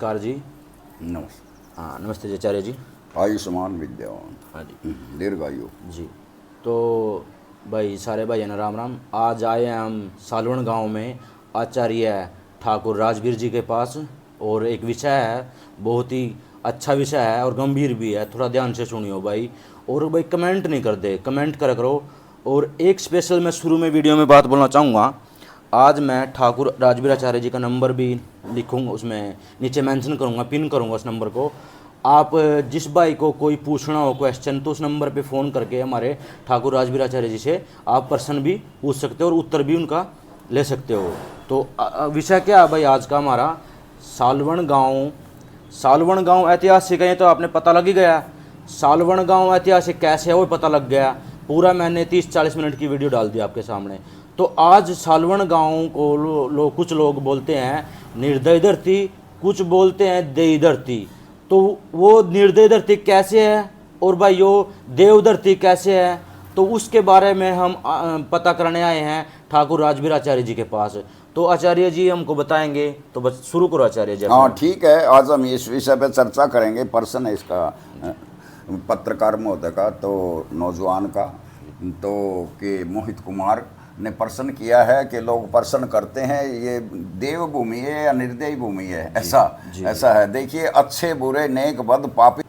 Car जी। नमस्ते। हाँ नमस्ते जी आचार्य जी। आयुष्मान विद्यावान। हाँ जी। दीर्घायु। जी। तो भाई सारे भाई ना राम राम। आज आए हैं हम सालवन गांव में आचार्य ठाकुर राजवीर जी के पास। और एक विषय है, बहुत ही अच्छा विषय है और गंभीर भी है, थोड़ा ध्यान से सुनियो भाई। और भाई कमेंट नहीं कर दे, कमेंट करा करो। और एक स्पेशल मैं शुरू में वीडियो में बात बोलना चाहूँगा। आज मैं ठाकुर राजवीर आचार्य जी का नंबर भी लिखूँगा, उसमें नीचे मेंशन करूँगा, पिन करूँगा उस नंबर को। आप जिस भाई को कोई पूछना हो क्वेश्चन तो उस नंबर पे फ़ोन करके हमारे ठाकुर राजवीर आचार्य जी से आप प्रश्न भी पूछ सकते हो और उत्तर भी उनका ले सकते हो। तो विषय क्या है भाई आज का हमारा? सालवन गांव। सालवन गांव ऐतिहासिक है, तो आपने पता लग ही गया। सालवन गांव ऐतिहासिक कैसे है वो पता लग गया। पूरा मैंने 30-40 मिनट की वीडियो डाल दी आपके सामने। तो आज सालवन गांव को कुछ लोग बोलते हैं निर्दय धरती, कुछ बोलते हैं देई धरती। तो वो निर्दय धरती कैसे है और भाई यो देव धरती कैसे है, तो उसके बारे में हम पता करने आए हैं ठाकुर राजवीर आचार्य जी के पास। तो आचार्य जी हमको बताएंगे, तो बस शुरू करो आचार्य जी। हाँ ठीक है, आज हम इस विषय पे चर्चा करेंगे। पर्सन है इसका पत्रकार महोदय का, तो नौजवान का, तो कि मोहित कुमार ने प्रश्न किया है कि लोग प्रश्न करते हैं ये देव भूमि है या निर्दयी भूमि है। ऐसा है। देखिए, अच्छे बुरे नेक बद पापी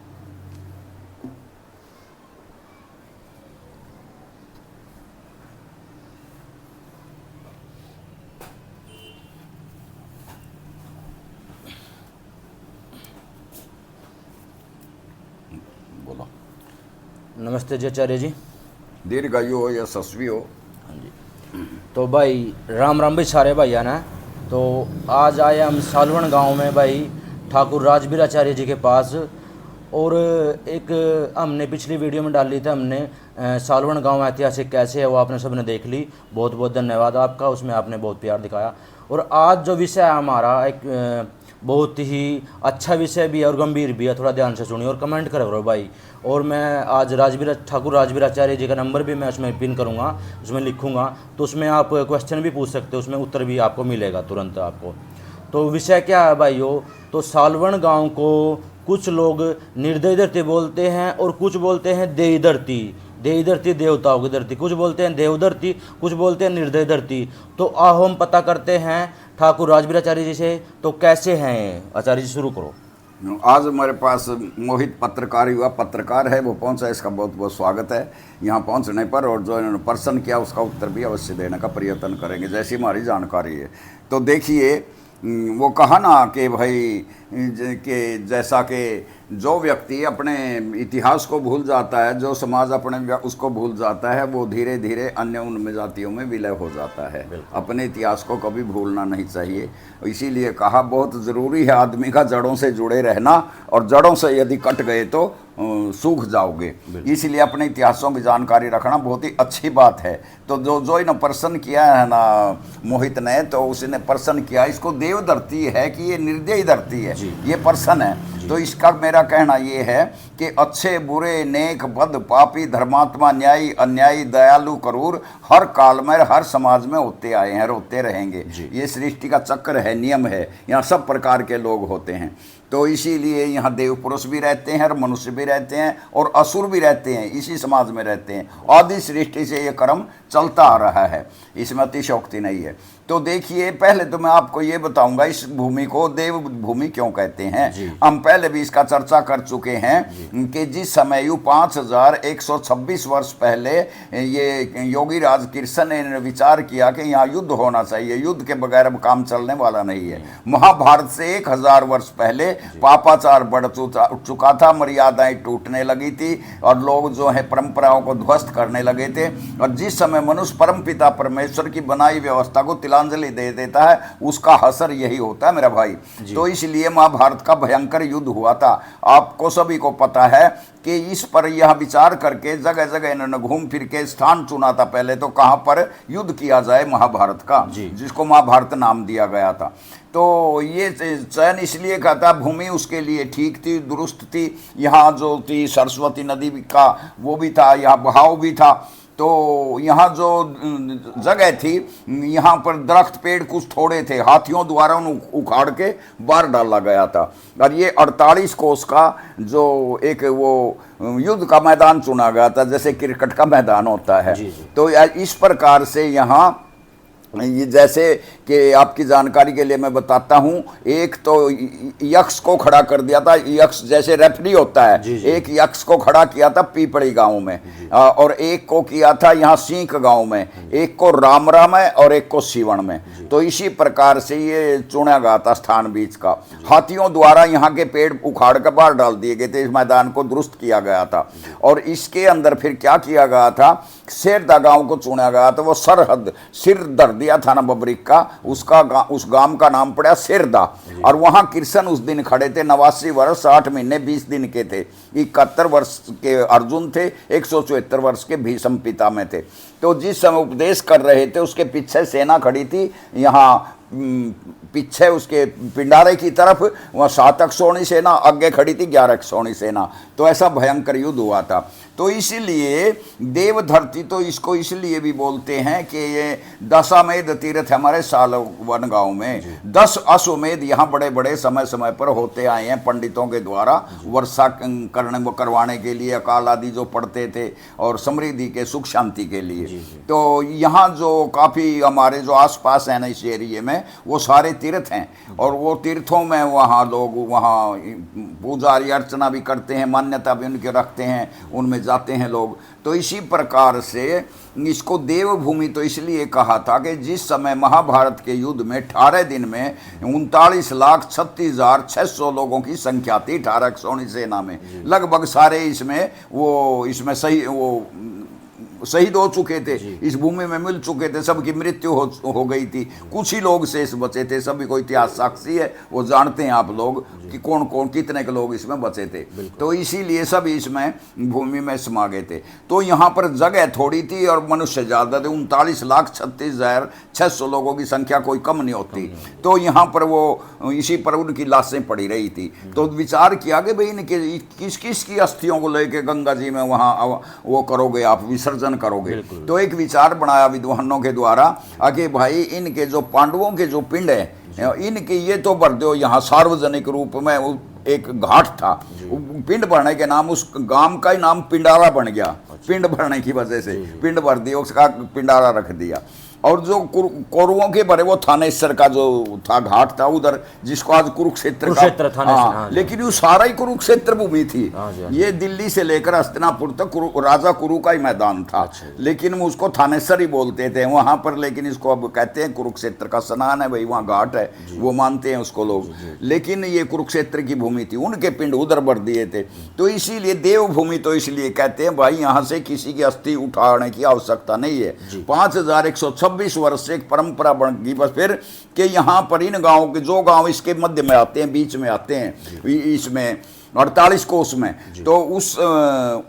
बोलो। नमस्ते जी आचार्य जी। दीर्घायु हो या यशस्वी हो। हाँ जी। तो भाई राम राम भाई सारे भाई है ना। तो आज आए हम सालवन गांव में भाई ठाकुर राजवीर आचार्य जी के पास। और एक हमने पिछली वीडियो में डाल ली थी हमने सालवन गांव ऐतिहासिक कैसे है, वो आपने सबने देख ली। बहुत बहुत धन्यवाद आपका, उसमें आपने बहुत प्यार दिखाया। और आज जो विषय है हमारा एक बहुत ही अच्छा विषय भी है और गंभीर भी है, थोड़ा ध्यान से सुनिए और कमेंट करो भाई। और मैं आज ठाकुर राजवीर आचार्य जी का नंबर भी मैं उसमें पिन करूँगा, उसमें लिखूँगा। तो उसमें आप क्वेश्चन भी पूछ सकते हो, उसमें उत्तर भी आपको मिलेगा तुरंत आपको। तो विषय क्या है भाई यो? तो सालवन गांव को कुछ लोग निर्दयी धरती बोलते हैं और कुछ बोलते हैं देई धरती। देई धरती देवताओं की धरती, कुछ बोलते हैं देव धरती, कुछ बोलते हैं निर्दयी धरती। तो आओ हम पता करते हैं ठाकुर राजवीर आचार्य जी से। तो कैसे हैं आचार्य जी, शुरू करो। आज हमारे पास मोहित पत्रकार, युवा पत्रकार है, वो पहुंचा। इसका बहुत बहुत स्वागत है यहाँ पहुंचने पर। और जो इन्होंने प्रश्न किया उसका उत्तर भी अवश्य देने का प्रयत्न करेंगे जैसी हमारी जानकारी है। तो देखिए, वो कहा ना कि भाई कि जैसा कि जो व्यक्ति अपने इतिहास को भूल जाता है, जो समाज अपने उसको भूल जाता है, वो धीरे धीरे अन्य उनमें जातियों में विलय हो जाता है। अपने इतिहास को कभी भूलना नहीं चाहिए। इसीलिए कहा बहुत ज़रूरी है आदमी का जड़ों से जुड़े रहना, और जड़ों से यदि कट गए तो सूख जाओगे। इसलिए अपने इतिहासों की जानकारी रखना बहुत ही अच्छी बात है। तो जो इन्होंने प्रश्न किया है ना मोहित ने, तो उसने प्रश्न किया इसको देव धरती है कि ये निर्दयी धरती है, ये प्रश्न है। तो इसका मेरा कहना ये है कि अच्छे बुरे नेक बद पापी धर्मात्मा न्यायी अन्यायी दयालु करूर हर काल में हर समाज में होते आए हैं, होते रहेंगे। ये सृष्टि का चक्र है, नियम है। यहाँ सब प्रकार के लोग होते हैं। तो इसीलिए यहाँ देव पुरुष भी रहते हैं और मनुष्य भी रहते हैं और असुर भी रहते हैं, इसी समाज में रहते हैं। आदि सृष्टि से ये क्रम चलता आ रहा है, इसमें अतिशयोक्ति नहीं है। तो देखिए, पहले तो मैं आपको ये बताऊंगा इस भूमि को देव भूमि क्यों कहते हैं। हम पहले भी इसका चर्चा कर चुके हैं कि जिस समय 5126 वर्ष पहले ये योगी राज कृष्ण ने विचार किया कि यहाँ युद्ध होना चाहिए, युद्ध के बगैर अब काम चलने वाला नहीं है। महाभारत से 1000 वर्ष पहले पापाचार बढ़ चुका था, मर्यादाएं टूटने लगी थी और लोग जो है परंपराओं को ध्वस्त करने लगे थे। और जिस समय मनुष्य परमपिता परमेश्वर की बनाई व्यवस्था को तिलांजलि दे देता है, उसका असर यही होता है मेरा भाई। तो इसलिए महाभारत का भयंकर युद्ध हुआ था। आपको सभी को पता है कि इस पर यह विचार करके जगह जगह इन्होंने घूम फिर के स्थान चुना था पहले तो कहाँ पर युद्ध किया जाए महाभारत का, जिसको महाभारत नाम दिया गया था। तो ये चयन इसलिए कहता, भूमि उसके लिए ठीक थी, दुरुस्त थी। यहाँ जो थी सरस्वती नदी का वो भी था, यहाँ बहाव भी था। तो यहाँ जो जगह थी, यहाँ पर दरख्त पेड़ कुछ थोड़े थे, हाथियों द्वारा उन उखाड़ के बाहर डाला गया था। और ये 48 कोस का जो एक वो युद्ध का मैदान चुना गया था, जैसे क्रिकेट का मैदान होता है। तो इस प्रकार से यहाँ ये जैसे कि आपकी जानकारी के लिए मैं बताता हूँ, एक तो यक्ष को खड़ा कर दिया था, यक्ष जैसे रेफरी होता है, एक यक्ष को खड़ा किया था पीपड़ी गांव में, और एक को किया था यहाँ सींक गांव में, एक को रामरा में और एक को सीवण में। तो इसी प्रकार से ये चुना गया था स्थान बीच का। हाथियों द्वारा यहाँ के पेड़ उखाड़ कर बाहर डाल दिए गए थे, इस मैदान को दुरुस्त किया गया था। और इसके अंदर फिर क्या किया गया था, शेरदा गांव को चुना गया था, वो सरहद सिर दर दिया था ना बबरिक का, उस गांव का नाम पड़ा शेरदा। और वहां कृष्ण उस दिन खड़े थे, 89 वर्ष 8 महीने 20 दिन के थे, 71 वर्ष के अर्जुन थे, 174 वर्ष के भीष्म पिता में थे। तो जिस समय उपदेश कर रहे थे उसके पीछे सेना खड़ी थी, यहाँ पीछे उसके पिंडारे की तरफ वहाँ 7 अक्षौणी सेना, आगे खड़ी थी 11 अक्षौणी सेना। तो ऐसा भयंकर युद्ध हुआ था। तो इसीलिए देवधरती तो इसको इसलिए भी बोलते हैं कि ये दशामेध तीर्थ हमारे सालवन गांव में 10 अश्वमेध यहाँ बड़े बड़े समय समय पर होते आए हैं पंडितों के द्वारा, वर्षा करवाने के लिए, अकाल आदि जो पढ़ते थे और समृद्धि के सुख शांति के लिए। तो यहाँ जो काफ़ी हमारे जो आसपास हैं ना इस एरिए में, वो सारे तीर्थ हैं, और वो तीर्थों में वहाँ लोग वहाँ पूजा अर्चना भी करते हैं, मान्यता भी उनके रखते हैं, उनमें जाते हैं लोग। तो इसी प्रकार से इसको देवभूमि तो इसलिए कहा था कि जिस समय महाभारत के युद्ध में 18 दिन में 39,36,600 लोगों की संख्या थी 18 अक्षौणी सेना में, लगभग सारे इसमें शहीद हो चुके थे, इस भूमि में मिल चुके थे, सबकी मृत्यु हो गई थी, कुछ ही लोग शेष बचे थे। सभी को इतिहास साक्षी है, वो जानते हैं आप लोग कि कौन कौन कितने के लोग इसमें बचे थे। तो इसीलिए सब इसमें भूमि में समा गए थे। तो यहाँ पर जगह थोड़ी थी और मनुष्य ज़्यादा थे, 39,36,600 लोगों की संख्या कोई कम नहीं होती। तो यहाँ पर वो इसी पर उनकी लाशें पड़ी रही थी। तो विचार किया कि भाई इनके किस किस की अस्थियों को लेके गंगा जी में वहाँ वो करोगे, आप विसर्जन करोगे। तो एक विचार बनाया विद्वानों के द्वारा कि भाई इनके जो पांडवों के जो पिंड है, इनके ये तो भर दो यहाँ सार्वजनिक रूप में। एक घाट था, पिंड भरने के नाम उस गांव का ही नाम पिंडारा बन गया, पिंड भरने की वजह से पिंड भर दिया, उसका पिंडारा रख दिया। और जो कौरवों के भरे वो थानेश्वर का जो था घाट था उधर, जिसको आज कुरुक्षेत्र का, हाँ, लेकिन वो सारा ही कुरुक्षेत्र भूमि थी। ये दिल्ली से लेकर हस्तिनापुर तक राजा कुरु का ही मैदान था। लेकिन उसको थानेश्वर ही बोलते थे वहां पर, लेकिन इसको अब कहते हैं कुरुक्षेत्र का स्नान है भाई, वहाँ घाट है, वो मानते हैं उसको लोग। लेकिन ये कुरुक्षेत्र की भूमि थी, उनके पिंड उधर भर दिए थे। तो इसीलिए देवभूमि तो इसलिए कहते हैं भाई यहाँ से किसी की अस्थि उठाने की आवश्यकता नहीं है। 5,126 वर्ष से एक परंपरा बन गई बस फिर कि यहाँ पर इन गांव के जो गांव इसके मध्य में आते हैं, बीच में आते हैं, इसमें 48 कोस में, तो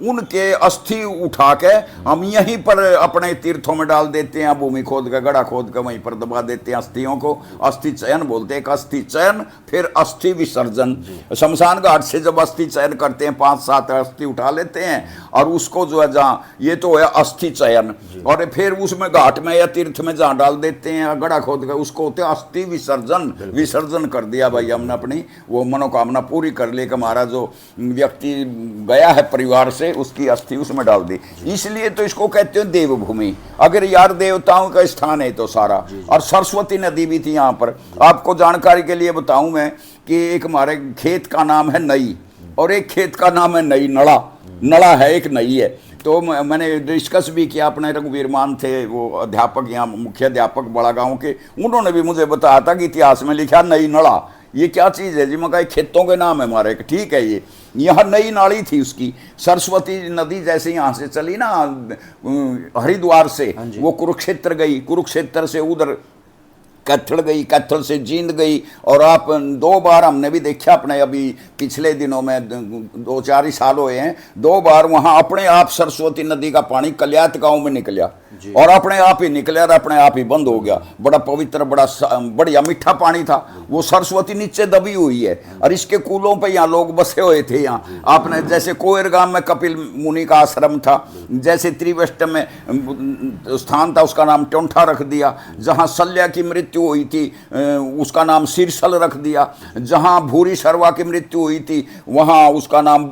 उनके अस्थि उठा के हम यहीं पर अपने तीर्थों में डाल देते हैं। भूमि खोद के, गड्ढा खोद के वहीं पर दबा देते हैं अस्थियों को। अस्थि चयन बोलते हैं, एक अस्थि चयन फिर अस्थि विसर्जन। शमशान घाट से जब अस्थि चयन करते हैं 5-7 अस्थि उठा लेते हैं और उसको जो है जहाँ, ये तो है अस्थि चयन, और फिर उसमें घाट में या तीर्थ में जहाँ डाल देते हैं गड्ढा खोद के, उसको होते हैं अस्थि विसर्जन। विसर्जन कर दिया भाई हमने, अपनी वो मनोकामना पूरी कर ली कि हमारा जो व्यक्ति गया है परिवार से उसकी अस्थि उसमें डाल दी। इसलिए तो इसको कहते हैं देवभूमि। अगर यार देवताओं का स्थान है तो सारा। और सरस्वती नदी भी थी यहाँ पर। आपको जानकारी के लिए बताऊं मैं कि एक हमारे खेत का नाम है नई और एक खेत का नाम है नई नड़ा। नड़ा है, एक नई है। तो मैंने डिस्कस भी किया, अपने रघुवीर मान थे वो अध्यापक, यहाँ मुख्य अध्यापक बड़ा गाँव के, उन्होंने भी मुझे बताया था कि इतिहास में लिखा नई नड़ा। ये क्या चीज़ है जी? मैं कहा खेतों के नाम है हमारे। ठीक है, ये यहाँ नई नाली थी उसकी। सरस्वती नदी जैसे यहाँ से चली ना हरिद्वार से, वो कुरुक्षेत्र गई, कुरुक्षेत्र से उधर कैथल गई, कैथल से जींद गई। और आप 2 बार हमने भी देखा अपने अभी पिछले दिनों में, 2-4 ही साल हुए हैं, 2 बार वहाँ अपने आप सरस्वती नदी का पानी कल्यात गांव में निकला। और अपने आप ही निकले और अपने आप ही बंद हो गया। बड़ा पवित्र, बड़ा बढ़िया मीठा पानी था। वो सरस्वती नीचे दबी हुई है और इसके कूलों पे यहाँ लोग बसे हुए थे। यहाँ आपने जैसे कोयर गांव में कपिल मुनि का आश्रम था, जैसे त्रिवेष्ट में स्थान था उसका नाम टोंठा रख दिया, जहाँ शल्या की मृत्यु हुई थी उसका नाम शीर्षल रख दिया, जहाँ भूरी शर्वा की मृत्यु हुई थी वहाँ उसका नाम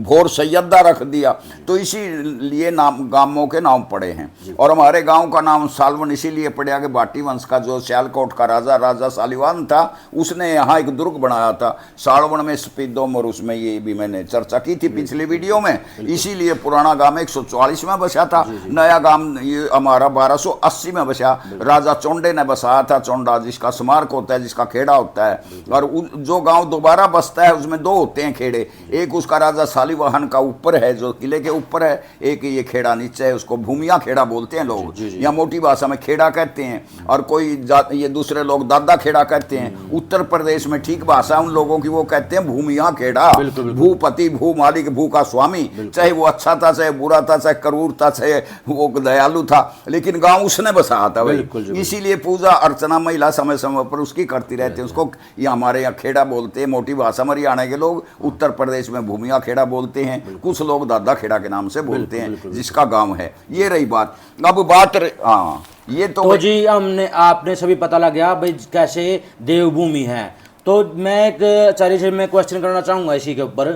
भोर सैयदा रख दिया। तो इसीलिए नाम गांवों के नाम पड़े हैं। और हमारे गांव का नाम सालवन इसीलिए पड़ा कि भाटी वंश का जो सियालकोट का राजा सालिवान था उसने यहाँ एक दुर्ग बनाया था सालवन में स्पीदोम, और उसमें ये भी मैंने चर्चा की थी पिछली वीडियो में। इसीलिए पुराना गांव 144 में बसा था, नया गांव ये हमारा 1280 में बसा। राजा चौंडे ने बसाया था, चौंडा जिसका स्मारक होता है, जिसका खेड़ा होता है। और जो गांव दोबारा बसता है उसमें दो होते हैं खेड़े, एक उसका राजा सालिवाहन का ऊपर है जो किले के ऊपर है, एक ये खेड़ा नीचे है, उसको भूमिया खेड़ा बोलते हैं लोग, या मोटी भाषा में खेड़ा कहते हैं। और कोई ये दूसरे लोग दादा खेड़ा कहते हैं। उत्तर प्रदेश में ठीक भाषा उन लोगों की, वो कहते हैं भूमिया खेड़ा। भूपति, भू मालिक, भू का स्वामी, चाहे वो अच्छा था, चाहे बुरा था, चाहे क्रूर था, चाहे वो दयालु था, लेकिन गांव उसने बसाया था भाई। इसीलिए पूजा अर्चना महिला समय समय पर उसकी करती रहती है। उसको ये हमारे यहाँ खेड़ा बोलते हैं, मोटी भाषा में हरियाणा के लोग, उत्तर प्रदेश में भूमिया खेड़ा बोलते हैं, कुछ लोग दादा खेड़ा के नाम से बोलते हैं जिसका गांव है। ये रही बात। अब बात हाँ ये तो जी हमने आपने सभी पता लग गया भाई कैसे देवभूमि है। तो मैं एक आचार्य से मैं क्वेश्चन करना चाहूँगा इसी के ऊपर।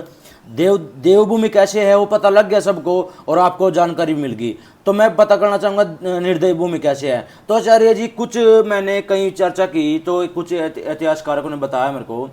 देवभूमि कैसे है वो पता लग गया सबको और आपको जानकारी मिल गई। तो मैं पता करना चाहूँगा निर्दय भूमि कैसे है। तो आचार्य जी कुछ मैंने कहीं चर्चा की तो कुछ इतिहासकारों ने बताया मेरे को,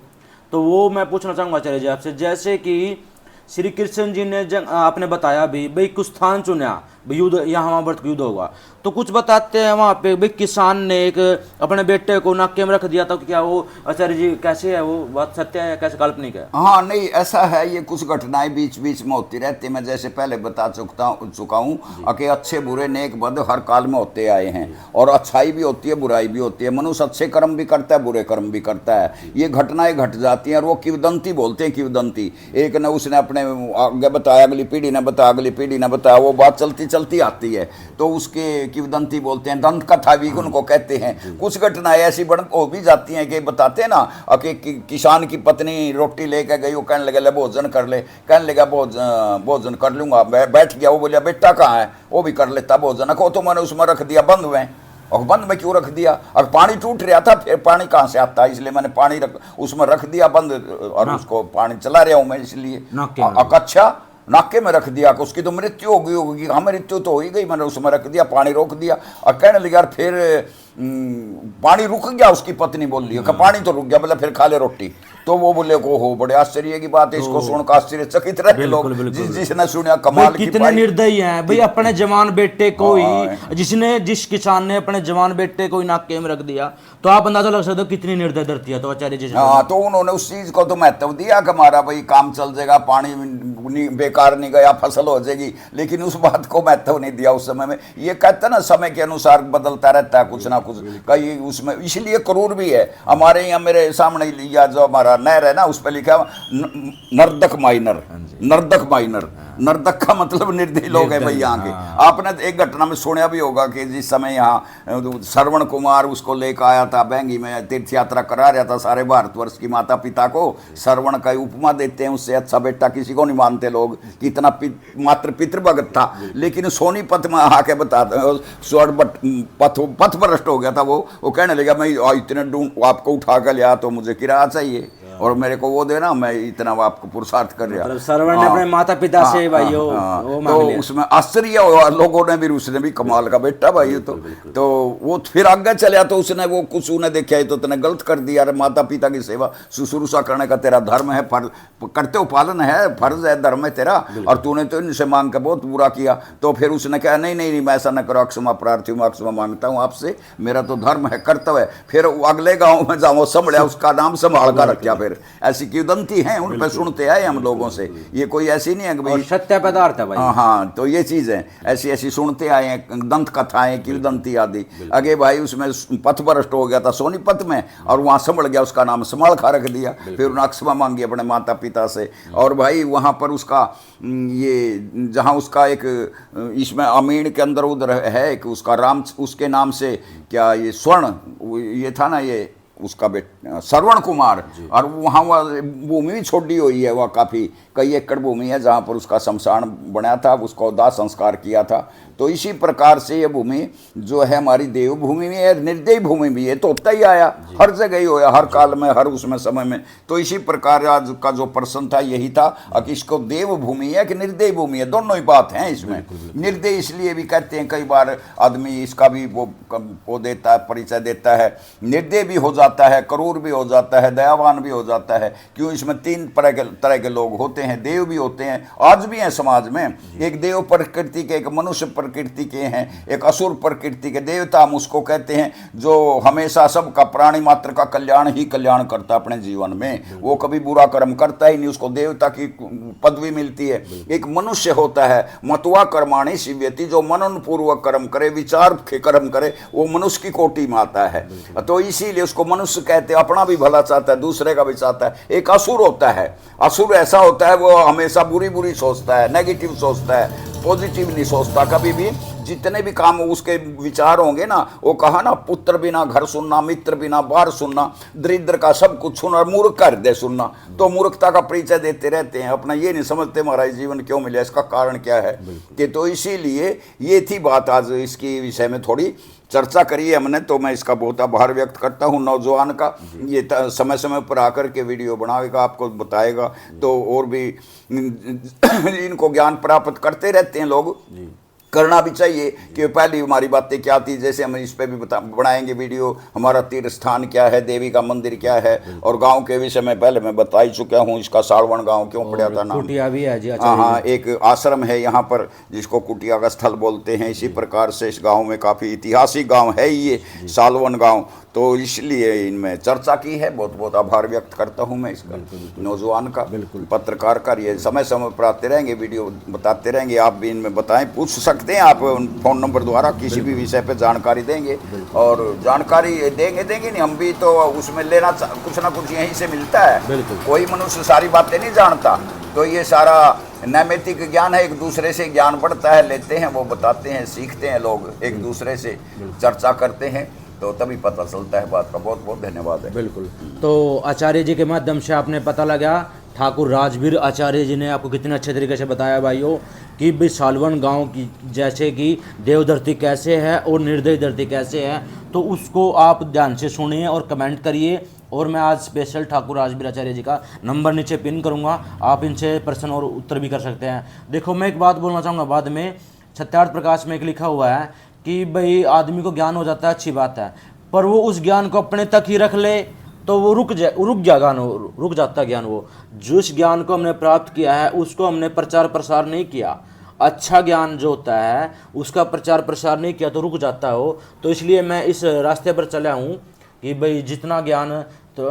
तो वो मैं पूछना चाहूँगा आचार्य जी आपसे। जैसे कि श्री कृष्ण जी ने आपने बताया भी भाई कुछ स्थान चुना, युद्ध यहाँ महाभारत युद्ध होगा, तो कुछ बताते हैं वहाँ पे भाई किसान ने एक अपने बेटे को नाके में रख दिया था। क्या वो आचार्य जी कैसे है, वो बात सत्य है कैसे काल्पनिक है? हाँ नहीं ऐसा है, ये कुछ घटनाएं बीच बीच में होती रहती। मैं जैसे पहले बता चुका हूँ कि अच्छे बुरे नेक बद हर काल में होते आए हैं, और अच्छाई भी होती है बुराई भी होती है। मनुष्य अच्छे कर्म भी करता है, बुरे कर्म भी करता है। ये घटनाएं घट जाती हैं और वो किवदंती बोलते हैं। किवदंती एक ने उसने अपने आगे बताया, अगली पीढ़ी ने बताया, अगली पीढ़ी ने बताया, वो बात चलती चलती आती है तो उसके किवदंती बोलते हैं। दंत कथा भी उनको कहते हैं। कुछ घटनाएं ऐसी बड़ हो भी जाती हैं कि बताते हैं ना कि किसान की पत्नी रोटी लेके गई, वो कहने लगे ले भोजन कर ले, कहने लगा भोजन कर लूंगा, बैठ गया। वो बोलिया बेटा कहाँ है, वो भी कर लेता भोजन। को तो मैंने उसमें रख दिया बंद में। और बंद में क्यों रख दिया? अब पानी टूट रहा था, फिर पानी कहाँ से आता है, इसलिए मैंने पानी उसमें रख दिया बंद, और उसको पानी चला रहा हूँ मैं इसलिए। अच्छा नाके में रख दिया, उसकी तो मृत्यु होगी। हाँ मृत्यु तो हो ही गई, मैंने उसमें रख दिया, पानी रोक दिया। और कहने लगे यार फिर पानी रुक गया। उसकी पत्नी बोल रही है पानी तो रुक गया, मतलब फिर खा ले रोटी। तो वो बोले को हो बड़े आश्चर्य की बात है, इसको सुनकर आश्चर्यचकित रहे लोग। जिसने सुना कमाल की, कितने निर्दयी हैं भाई, अपने जवान बेटे को ही जिस किसान ने अपने जवान बेटे को ही नाके में रख दिया। तो आप अंदाजा लग सकते हो कितनी निर्दय धरती है। तो आचार्य जी हाँ, तो उन्होंने उस चीज को तो महत्व दिया कि हमारा भाई काम चल जाएगा, पानी बेकार नहीं गया, फसल हो जाएगी, लेकिन उस बात को महत्व नहीं दिया उस समय में। ये कहते ना समय के अनुसार बदलता रहता है कुछ ना कुछ, कहीं उसमें इसलिए क्रूर भी है। हमारे यहाँ मेरे सामने लिया जो हमारा नहर है ना, उस पर लिखा नर्दक माइनर। नर्दक माइनर, नर्दक का मतलब निर्दयी लोग है भाई यहाँ के। आपने एक घटना में सुना भी होगा कि जिस समय यहाँ श्रवण कुमार उसको लेकर आया था बैंगी में, तीर्थ यात्रा करा रहा था सारे भारतवर्ष की माता पिता को। श्रवण का उपमा देते हैं, उससे अच्छा बेटा किसी को नहीं मानते लोग, कितना मात्र पितृभगत था। लेकिन सोनीपत में आके बताते पथ भ्रष्ट हो गया था वो कहने लगा मैं इतने आपको उठा कर लिया तो मुझे किराया चाहिए और मेरे को वो देना, मैं इतना आपको पुरुषार्थ कर रहा। मतलब श्रवण ने अपने माता पिता से भाई वो तो उसमें आश्चर्य हुआ लोगों ने भी, उसने भी कमाल का बेटा भाई। तो वो फिर आगे चला तो उसने वो कुछ उन्हें देखा तो तूने गलत कर दिया। अरे माता पिता की सेवा शुश्रूषा करने का तेरा धर्म है, करते हो पालन है, फर्ज है, धर्म है तेरा, और तूने तो इनसे मांग के बहुत बुरा किया। तो फिर उसने कहा नहीं नहीं मैं ऐसा न करो, अक्षमा प्रार्थी हूँ, अक्षमा मांगता हूँ आपसे, मेरा तो धर्म है, कर्तव्य है। फिर अगले गाँव में जाओ संभलिया, उसका नाम संभाल कर रखा। फिर फिर ऐसी किंवदंती हैं, उन पर सुनते आए हम लोगों से, ये कोई ऐसी नहीं है कि और भाई सत्य पदार्थ है भाई। हाँ, तो ये चीज़ है, ऐसी ऐसी सुनते आए हैं, दंत कथाएं, किंवदंती आदि। आगे भाई उसमें पथ भ्रष्ट हो गया था सोनीपत में, और वहाँ संभल गया, उसका नाम समाल खा रख दिया, फिर उन्होंने क्षमा मांगी अपने माता पिता से। और भाई वहाँ पर उसका ये जहाँ उसका एक इसमें अमीन के अंदर उधर है कि उसका राम, उसके नाम से क्या ये स्वर्ण ये था ना, ये उसका बेटा श्रवण कुमार, और वहाँ वह भूमि भी छोड़ी हुई है, वह काफ़ी कई एकड़ भूमि है जहाँ पर उसका शमशान बनाया था, उसको दाह संस्कार किया था। तो इसी प्रकार से ये भूमि जो है हमारी देव भूमि भी है, निर्दयी भूमि भी है, तो होता ही आया, हर जगह ही होया, हर काल में, हर उसमें समय में। तो इसी प्रकार आज का जो प्रश्न था यही था कि इसको देव भूमि है कि निर्दयी भूमि है, दोनों ही बात है इसमें। निर्दयी इसलिए भी कहते हैं, कई बार आदमी इसका भी वो देता है, परिचय देता है, निर्दयी भी हो जाता है, क्रूर भी हो जाता है, दयावान भी हो जाता है। क्यों? इसमें तीन तरह के लोग होते हैं, देव भी होते हैं, आज भी हैं समाज में। एक देव प्रकृति के, एक मनुष्य प्रकृति के हैं, एक असुर प्रकृति के। देवता हम उसको कहते हैं जो हमेशा सबका, प्राणी मात्र का कल्याण ही कल्याण करता अपने जीवन में, वो कभी बुरा कर्म करता ही नहीं, उसको देवता की पदवी मिलती है। एक मनुष्य होता है, मतवा कर्माणि शिव्यति, जो मनन पूर्वक कर्म करे, विचार के कर्म करे, वो मनुष्य की कोटि में आता है। तो इसीलिए उसको मनुष्य कहते हैं, अपना भी भला चाहता है, दूसरे का भी चाहता है। एक असुर होता है, असुर ऐसा होता है वो हमेशा बुरी बुरी सोचता है, नेगेटिव सोचता है, पॉजिटिव नहीं सोचता कभी भी। जितने भी काम उसके विचार होंगे ना, वो कहा ना, पुत्र बिना घर सुनना, मित्र बिना बार सुनना, दरिद्र का सब कुछ सुनना, मूर्ख का हृदय सुनना। तो मूर्खता का परिचय देते रहते हैं, अपना ये नहीं समझते हमारा जीवन क्यों मिला, इसका कारण क्या है कि। तो इसीलिए ये थी बात, आज इसके विषय में थोड़ी चर्चा करी है हमने। तो मैं इसका बहुत आभार व्यक्त करता हूँ नौजवान का, ये समय समय पर आकर के वीडियो बनाएगा, आपको बताएगा, तो और भी इनको ज्ञान प्राप्त करते रहते हैं लोग, करना भी चाहिए। कि पहली हमारी बातें क्या थी, जैसे हम इस पे भी बनाएंगे वीडियो, हमारा तीर्थ स्थान क्या है, देवी का मंदिर क्या है, और गांव के विषय में पहले मैं बता ही चुका हूँ, इसका सालवन गांव क्यों पड़ा था नाम। कुटिया भी है जी। हाँ, एक आश्रम है यहाँ पर जिसको कुटिया का स्थल बोलते हैं। इसी प्रकार से इस गांव में काफ़ी ऐतिहासिक गांव है ये सालवन गांव, तो इसलिए इनमें चर्चा की है। बहुत बहुत आभार व्यक्त करता हूँ मैं इसका, नौजवान का, पत्रकार का। ये समय समय पर आते रहेंगे, वीडियो बताते रहेंगे, आप भी इनमें बताएं, पूछ सकते हैं आप फ़ोन नंबर द्वारा, किसी भी विषय पे जानकारी देंगे, और जानकारी देंगे नहीं हम भी, तो उसमें लेना कुछ ना कुछ यहीं से मिलता है। कोई मनुष्य सारी बातें नहीं जानता, तो ये सारा नैमित्तिक ज्ञान है, एक दूसरे से ज्ञान बढ़ता है, लेते हैं, वो बताते हैं, सीखते हैं लोग, एक दूसरे से चर्चा करते हैं, तो तभी पता चलता है बात का। बहुत बहुत धन्यवाद है। बिल्कुल। तो आचार्य जी के माध्यम से आपने पता लगा, ठाकुर राजवीर आचार्य जी ने आपको कितने अच्छे तरीके से बताया भाइयों, कि भी सालवन गांव की जैसे कि देवधरती कैसे है और निर्दयी धरती कैसे है। तो उसको आप ध्यान से सुनिए और कमेंट करिए। और मैं आज स्पेशल ठाकुर राजवीर आचार्य जी का नंबर नीचे पिन करूंगा, आप इनसे प्रश्न और उत्तर भी कर सकते हैं। देखो, मैं एक बात बोलना चाहूँगा, बाद में सत्यार्थ प्रकाश में एक लिखा हुआ है कि भाई आदमी को ज्ञान हो जाता है, अच्छी बात है, पर वो उस ज्ञान को अपने तक ही रख ले तो वो रुक जाता है ज्ञान। वो जिस ज्ञान को हमने प्राप्त किया है उसको हमने प्रचार प्रसार नहीं किया, अच्छा ज्ञान जो होता है उसका प्रचार प्रसार नहीं किया तो रुक जाता है वो। तो इसलिए मैं इस रास्ते पर चला हूँ कि भाई जितना ज्ञान तो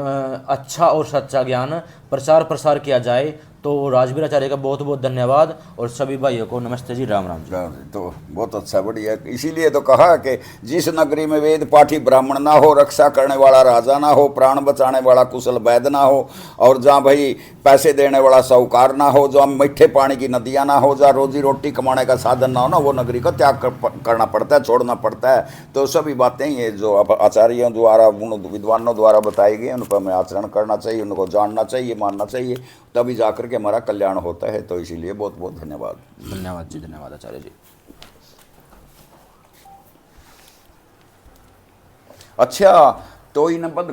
अच्छा और सच्चा ज्ञान प्रचार प्रसार किया जाए। तो राजवीर आचार्य का बहुत बहुत धन्यवाद, और सभी भाइयों को नमस्ते जी, राम राम जी। तो बहुत अच्छा, बढ़िया। इसीलिए तो कहा कि जिस नगरी में वेद पाठी ब्राह्मण ना हो, रक्षा करने वाला राजा ना हो, प्राण बचाने वाला कुशल वैद्य ना हो, और जहाँ भाई पैसे देने वाला साहूकार ना हो, जहाँ मीठे पानी की नदियाँ ना हो, जहाँ रोजी रोटी कमाने का साधन ना हो ना, वो नगरी का त्याग करना पड़ता है, छोड़ना पड़ता है। तो सभी बातें ये जो आचार्यों द्वारा, विद्वानों द्वारा बताई गई, उन पर हमें आचरण करना चाहिए, उनको जानना चाहिए, मानना चाहिए, तभी जाकर के हमारा कल्याण होता है। तो इसीलिए बहुत बहुत धन्यवाद। धन्यवाद जी, धन्यवाद आचार्य जी। अच्छा, तो इन बंद